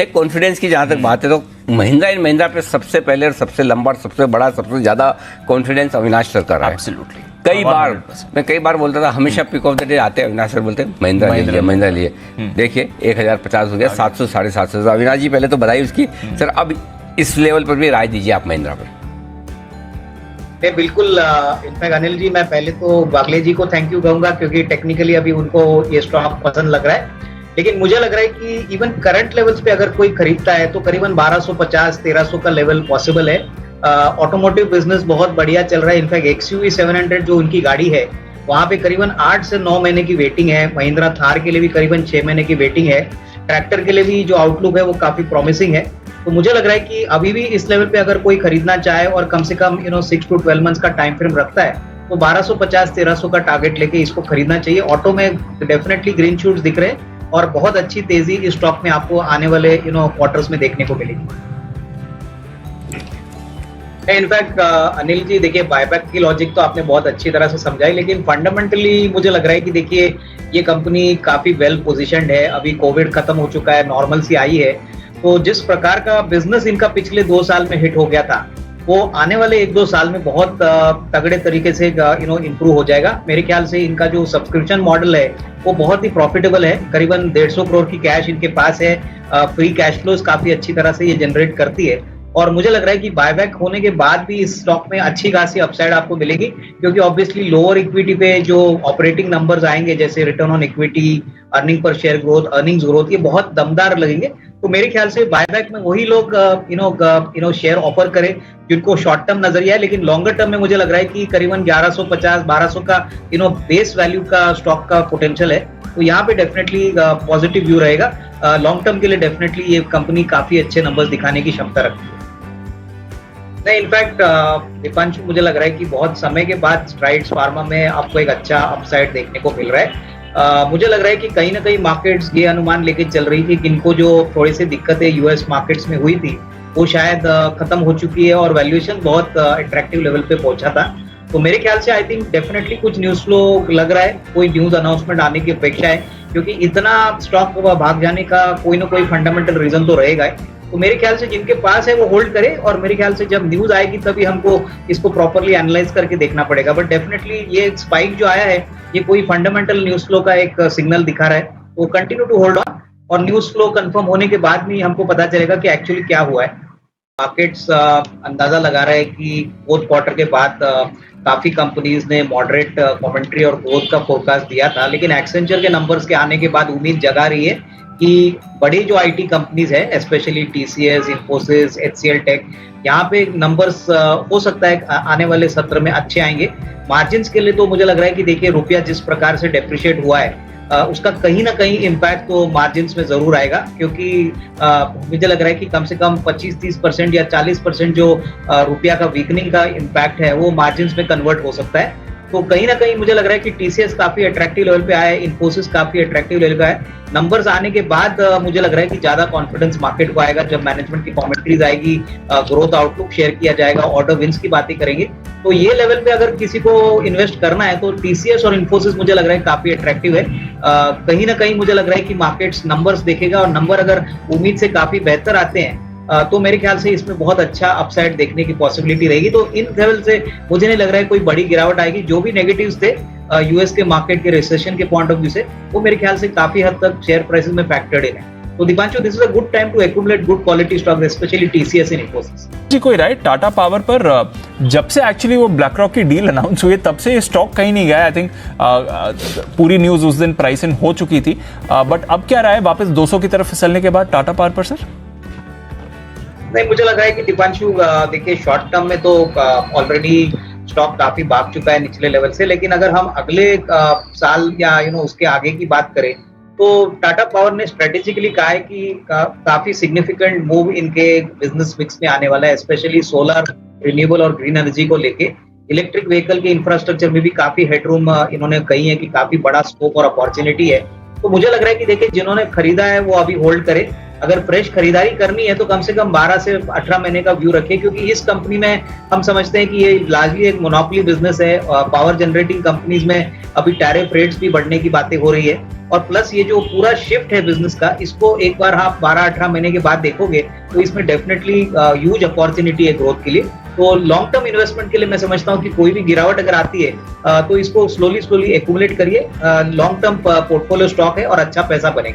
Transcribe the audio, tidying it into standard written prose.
एक कॉन्फिडेंस की जहाँ तक बात है तो महिंद्रा एंड महिंद्रा पे सबसे पहले और सबसे लंबा, सबसे बड़ा, सबसे ज़्यादा कॉन्फिडेंस अविनाश सर का रहा है। एब्सोल्युटली। मैं कई बार बोलता था, हमेशा पिक ऑफ द डे आते अविनाश सर बोलते महिंद्रा लिए देखिए 1050 हो गया, 700 750। अविनाश जी पहले तो बधाई उसकी। सर अब इस लेवल पर भी राय दीजिए आप महिंद्रा पर। बिल्कुल। इनफैक्ट अनिल जी, मैं पहले तो वागले जी को थैंक यू कहूंगा क्योंकि टेक्निकली अभी उनको ये स्टॉक पसंद लग रहा है, लेकिन मुझे लग रहा है कि इवन करंट लेवल्स पे अगर कोई खरीदता है तो करीबन 1250-1300 का लेवल पॉसिबल है। ऑटोमोटिव बिजनेस बहुत बढ़िया चल रहा है। इनफैक्ट XUV 700 जो उनकी गाड़ी है वहां पे करीबन 8 से 9 महीने की वेटिंग है। महिंद्रा थार के लिए भी करीबन 6 महीने की वेटिंग है। ट्रैक्टर के लिए भी जो आउटलुक है वो काफी प्रॉमिसिंग है। तो मुझे लग रहा है कि अभी भी इस लेवल पे अगर कोई खरीदना चाहे और कम से कम 6 to 12 मंथ्स का टाइम फ्रेम रखता है तो 1250-1300 का टारगेट लेके इसको खरीदना चाहिए। ऑटो में डेफिनेटली ग्रीन शूट्स दिख रहे हैं और बहुत अच्छी तेजी इस स्टॉक में आपको आने वाले क्वार्टर्स में देखने को मिलेगी। इनफैक्ट अनिल जी, देखिए बायबैक की लॉजिक तो आपने बहुत अच्छी तरह से समझाई, लेकिन फंडामेंटली मुझे लग रहा है कि देखिए ये कंपनी काफी वेल पोजीशन्ड है। अभी कोविड खत्म हो चुका है, नॉर्मल सी आई है, तो जिस प्रकार का बिजनेस इनका पिछले 2 साल में हिट हो गया था वो आने वाले 1-2 साल में बहुत तगड़े तरीके से इंप्रूव हो जाएगा। मेरे ख्याल से इनका जो सब्सक्रिप्शन मॉडल है वो बहुत ही प्रॉफिटेबल है। करीबन 150 करोड़ की कैश इनके पास है। फ्री कैश फ्लोज काफी अच्छी तरह से ये जनरेट करती है और मुझे लग रहा है कि बायबैक होने के बाद भी इस स्टॉक में अच्छी खासी अपसाइड आपको मिलेगी, क्योंकि ऑब्वियसली लोअर इक्विटी पे जो ऑपरेटिंग नंबर्स आएंगे जैसे return on equity, earning per share growth, earnings growth, ये बहुत दमदार लगेंगे। तो मेरे ख्याल से बायबैक में वही लोग शेयर ऑफर करें जिनको शॉर्ट टर्म नजरिया है, लेकिन लॉन्गर टर्म में मुझे लग रहा है कि करीबन 1150-1200 का बेस वैल्यू का स्टॉक का पोटेंशियल है। तो यहाँ पे डेफिनेटली पॉजिटिव व्यू रहेगा। लॉन्ग टर्म के लिए डेफिनेटली ये कंपनी काफी अच्छे नंबर्स दिखाने की क्षमता रखती है। नहीं, इनफैक्ट दीपांशु, मुझे लग रहा है कि बहुत समय के बाद स्ट्राइड्स फार्मा में आपको एक अच्छा अपसाइड देखने को मिल रहा है। मुझे लग रहा है कि कहीं ना कहीं मार्केट्स ये अनुमान लेके चल रही थी कि इनको जो थोड़ी सी दिक्कतें यूएस मार्केट्स में हुई थी वो शायद खत्म हो चुकी है और वैल्यूएशन बहुत अट्रैक्टिव लेवल पे पहुंचा था। तो मेरे ख्याल से आई थिंक डेफिनेटली कुछ न्यूज फ्लो लग रहा है, कोई न्यूज अनाउंसमेंट आने की अपेक्षा है, क्योंकि इतना स्टॉक भाग जाने का कोई ना कोई फंडामेंटल रीजन तो रहेगा ही। तो मेरे ख्याल से जिनके पास है वो होल्ड करे और मेरे ख्याल से जब न्यूज आएगी तभी हमको इसको प्रॉपरली एनालाइज करके देखना पड़ेगा। बट डेफिनेटली ये स्पाइक जो आया है ये कोई फंडामेंटल न्यूज फ्लो का एक सिग्नल दिखा रहा है। तो कंटिन्यू टू होल्ड ऑन और न्यूज फ्लो कंफर्म होने के बाद भी हमको पता चलेगा कि एक्चुअली क्या हुआ है। मार्केट्स अंदाजा लगा रहा है कि 4th क्वार्टर के बाद काफी कंपनीज ने मॉडरेट कमेंट्री और ग्रोथ का फोरकास्ट दिया था, लेकिन एक्सेंचर के नंबर्स के आने के बाद उम्मीद जगा रही है कि बड़ी जो आईटी कंपनीज है, specially TCS, Infosys, HCL tech, यहाँ पे नंबर्स हो सकता है आने वाले सत्र में अच्छे आएंगे। मार्जिन्स के लिए तो मुझे लग रहा है कि देखिए रुपया जिस प्रकार से डेप्रिशिएट हुआ है उसका कहीं ना कहीं इम्पैक्ट तो मार्जिन्स में जरूर आएगा, क्योंकि मुझे लग रहा है कि कम से कम 25-30% या 40% जो रुपया का वीकनिंग का इम्पैक्ट है वो मार्जिन्स में कन्वर्ट हो सकता है। तो कहीं ना कहीं मुझे लग रहा है कि TCS काफी अट्रैक्टिव लेवल पे आया है, इन्फोसिस काफी अट्रैक्टिव लेवल पे है। नंबर्स आने के बाद मुझे लग रहा है कि ज्यादा कॉन्फिडेंस मार्केट को आएगा जब मैनेजमेंट की कमेंट्रीज आएगी, ग्रोथ आउटलुक शेयर किया जाएगा, ऑर्डर विंस की बातें करेंगे। तो ये लेवल पे अगर किसी को इन्वेस्ट करना है तो TCS और इन्फोसिस मुझे लग रहा है काफी अट्रैक्टिव है। कहीं ना कहीं मुझे लग रहा है कि मार्केट्स नंबर्स देखेगा और नंबर अगर उम्मीद से काफी बेहतर आते हैं तो मेरे ख्याल से इसमें बहुत अच्छा अपसाइड देखने की पॉसिबिलिटी रहेगी। तो इन लेवल से मुझे नहीं लग रहा है कोई बड़ी गिरावट आएगी। जो भी नेगेटिव्स थे यूएस के मार्केट के रिसेशन के पॉइंट ऑफ व्यू से वो मेरे ख्याल से काफी हद तक शेयर प्राइसेस में फैक्टर्ड इन है। तो Deepanshu, this is a good time to accumulate good quality stock, specially TCS and Infosys. जी, कोई राइट टाटा पावर पर जब से एक्चुअली वो ब्लैक रॉक की डील अनाउंस हुई तब से स्टॉक कहीं नहीं गया। आई थिंक पूरी न्यूज उस दिन प्राइस इन हो चुकी थी, बट अब क्या रहा है वापस 200 की तरफ फिसलने के बाद टाटा पावर पर सर? नहीं, मुझे लग रहा है कि दीपांशु देखिए शॉर्ट टर्म में तो ऑलरेडी स्टॉक काफी भाग चुका है निचले लेवल से, लेकिन अगर हम अगले साल या उसके आगे की बात करें तो टाटा पावर ने स्ट्रेटेजिकली कहा है कि काफी सिग्निफिकेंट मूव इनके बिजनेस मिक्स में आने वाला है, स्पेशली सोलर, रिन्यूएबल और ग्रीन एनर्जी को लेके। इलेक्ट्रिक व्हीकल के इंफ्रास्ट्रक्चर में भी काफी हेडरूम इन्होंने कही है कि काफी बड़ा स्कोप और अपॉर्चुनिटी है। तो मुझे लग रहा है कि देखिए जिन्होंने खरीदा है वो अभी होल्ड करे अगर फ्रेश खरीदारी करनी है तो कम से कम 12 से 18 महीने का व्यू रखें, क्योंकि इस कंपनी में हम समझते हैं कि ये लार्जली एक मोनोपोली बिजनेस है। पावर जनरेटिंग कंपनीज में अभी टैरिफ रेट्स भी बढ़ने की बातें हो रही है, और प्लस ये जो पूरा शिफ्ट है बिजनेस का, इसको एक बार आप 12-18 महीने के बाद देखोगे तो इसमें डेफिनेटली ह्यूज अपॉर्चुनिटी है ग्रोथ के लिए। तो लॉन्ग टर्म इन्वेस्टमेंट के लिए मैं समझता हूँ कि कोई भी गिरावट अगर आती है तो इसको स्लोली एक्यूमुलेट करिए। लॉन्ग टर्म पोर्टफोलियो स्टॉक है और अच्छा पैसा बनेगा।